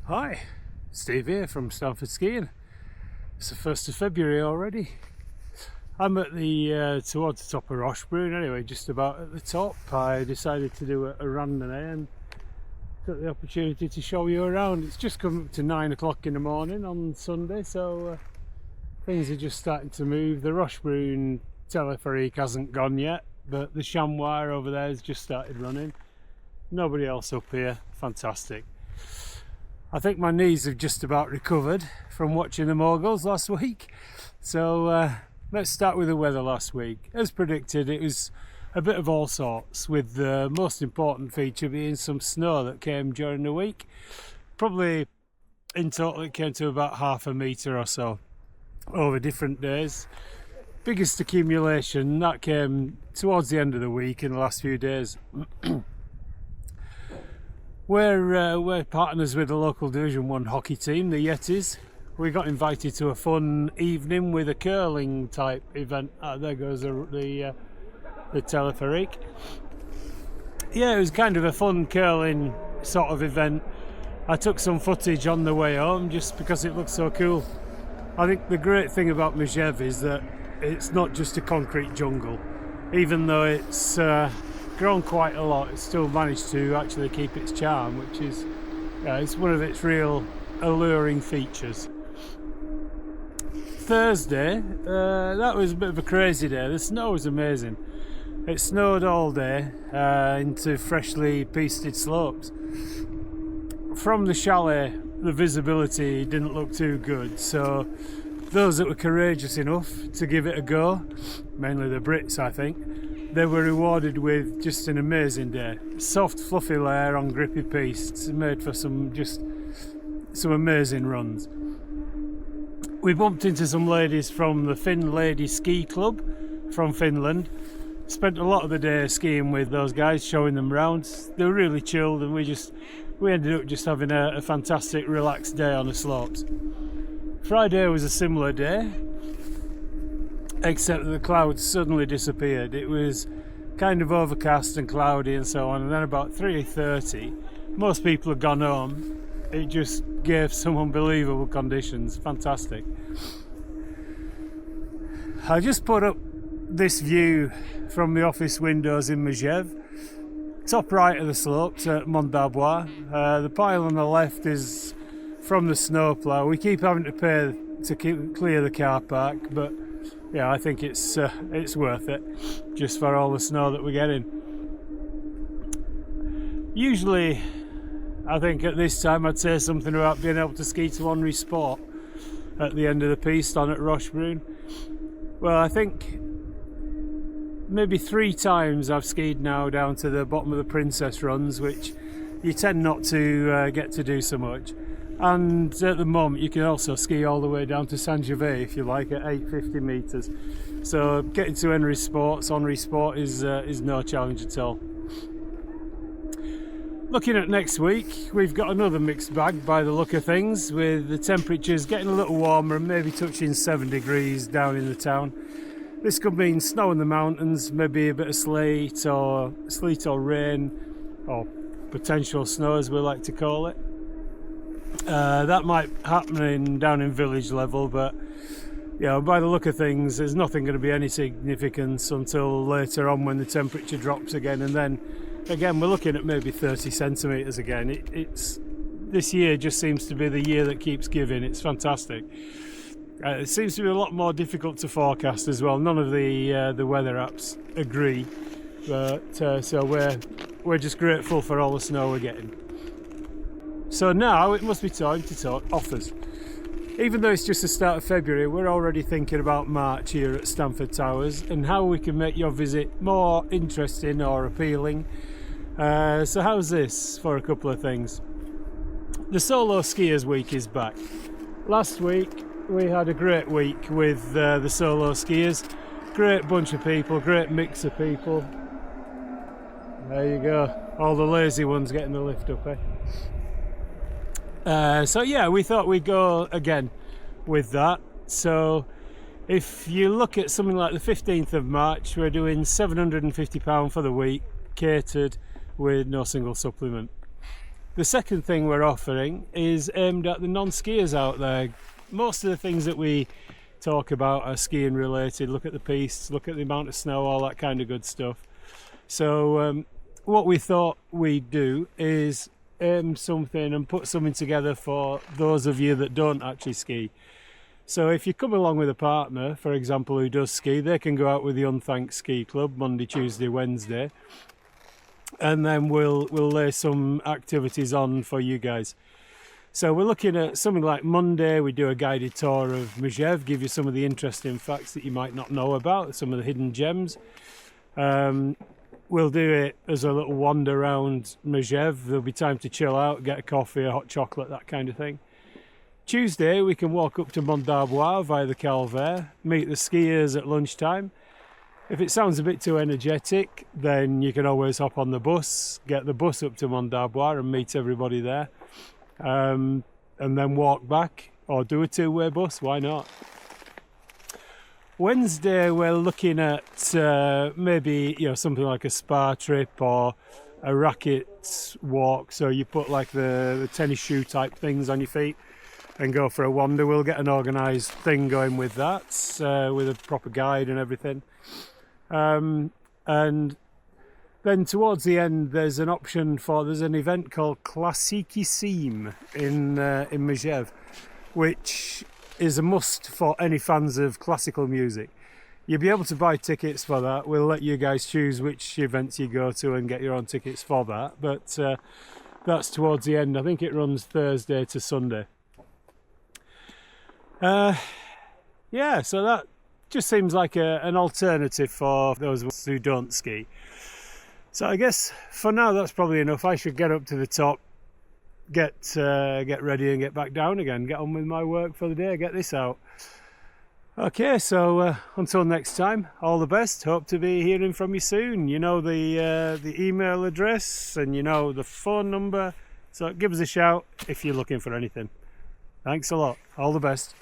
Hi, Steve here from Stamford Skiing. It's the 1st of February already. I'm at the towards the top of Rochbroon anyway, just about at the top. I decided to do a randonnée and took the opportunity to show you around. It's just come up to 9 o'clock in the morning on Sunday, so things are just starting to move. The Rochbroon teleferique hasn't gone yet, but the chamois over there has just started running. Nobody else up here. Fantastic. I think my knees have just about recovered from watching the moguls last week. So let's start with the weather last week. As predicted, it was a bit of all sorts, with the most important feature being some snow that came during the week. Probably in total it came to about half a metre or so over different days. Biggest accumulation that came towards the end of the week in the last few days. We're partners with the local Division 1 hockey team, the Yetis. We got invited to a fun evening with a curling type event. There goes the teleferique. Yeah, it was kind of a fun curling sort of event. I took some footage on the way home just because it looked so cool. I think the great thing about Megève is that it's not just a concrete jungle. Even though it's grown quite a lot, it's still managed to actually keep its charm, which is it's one of its real alluring features. Thursday, that was a bit of a crazy day. The snow was amazing. It snowed all day into freshly pisted slopes. From the chalet, the visibility didn't look too good, so those that were courageous enough to give it a go, mainly the Brits I think, they were rewarded with just an amazing day. Soft fluffy layer on grippy pistes made for some amazing runs. We bumped into some ladies from the Finn Ladies Ski Club from Finland. Spent a lot of the day skiing with those guys, showing them round. They were really chilled, and we ended up just having a fantastic relaxed day on the slopes. Friday was a similar day, except that the clouds suddenly disappeared. It was kind of overcast and cloudy and so on, and then about 3:30 most people had gone home. It just gave some unbelievable conditions. Fantastic. I just put up this view from the office windows in Megève. Top right of the slopes at Mont d'Arbois. The pile on the left is from the snowplough. We keep having to pay to clear the car park, but yeah, I think it's worth it just for all the snow that we're getting. Usually I think at this time I'd say something about being able to ski to Henri Sport at the end of the piste on at Rochbroon. Well, I think maybe 3 times I've skied now down to the bottom of the Princess runs, which you tend not to get to do so much. And at the moment you can also ski all the way down to Saint-Gervais if you like at 850 metres. So getting to Henri Sport is no challenge at all. Looking at next week, we've got another mixed bag by the look of things, with the temperatures getting a little warmer and maybe touching 7 degrees down in the town. This could mean snow in the mountains, maybe a bit of sleet or rain, or potential snow as we like to call it. That might happen down in village level, but by the look of things there's nothing going to be any significance until later on when the temperature drops again, and then again we're looking at maybe 30 centimetres again. It's this year just seems to be the year that keeps giving. It's fantastic. It seems to be a lot more difficult to forecast as well. None of the weather apps agree, but so we're just grateful for all the snow we're getting. So now it must be time to talk offers. Even though it's just the start of February, we're already thinking about March here at Stamford Towers and how we can make your visit more interesting or appealing. So how's this for a couple of things? The Solo Skiers Week is back. Last week we had a great week with the Solo Skiers. Great bunch of people, great mix of people. There you go, all the lazy ones getting the lift up, eh? So yeah, we thought we'd go again with that. So if you look at something like the 15th of March, we're doing £750 for the week, catered with no single supplement. The second thing we're offering is aimed at the non-skiers out there. Most of the things that we talk about are skiing related. Look at the pistes, look at the amount of snow, all that kind of good stuff. So what we thought we'd do is aim something and put something together for those of you that don't actually ski. So if you come along with a partner, for example, who does ski, they can go out with the Unthanked Ski Club Monday, Tuesday, Wednesday, and then we'll lay some activities on for you guys. So we're looking at something like Monday. We do a guided tour of Megève, give you some of the interesting facts that you might not know about, some of the hidden gems. We'll do it as a little wander around Megève. There'll be time to chill out, get a coffee, a hot chocolate, that kind of thing. Tuesday we can walk up to Mont d'Arbois via the Calvaire, meet the skiers at lunchtime. If it sounds a bit too energetic, then you can always hop on the bus, get the bus up to Mont d'Arbois and meet everybody there. And then walk back, or do a two-way bus, why not? Wednesday we're looking at maybe something like a spa trip or a racket walk. So you put like the tennis shoe type things on your feet and go for a wander. We'll get an organised thing going with that, with a proper guide and everything. And then towards the end there's an option there's an event called Classicissime in Megève, which is a must for any fans of classical music. You'll be able to buy tickets for that. We'll let you guys choose which events you go to and get your own tickets for that, but that's towards the end. I think it runs Thursday to Sunday. Yeah, so that just seems like an alternative for those of us who don't ski. So I guess for now that's probably enough. I should get up to the top, get ready and get back down again, get on with my work for the day, get this out. Okay, so until next time, all the best. Hope to be hearing from you soon. You know the email address and you know the phone number, so give us a shout if you're looking for anything. Thanks a lot. All the best.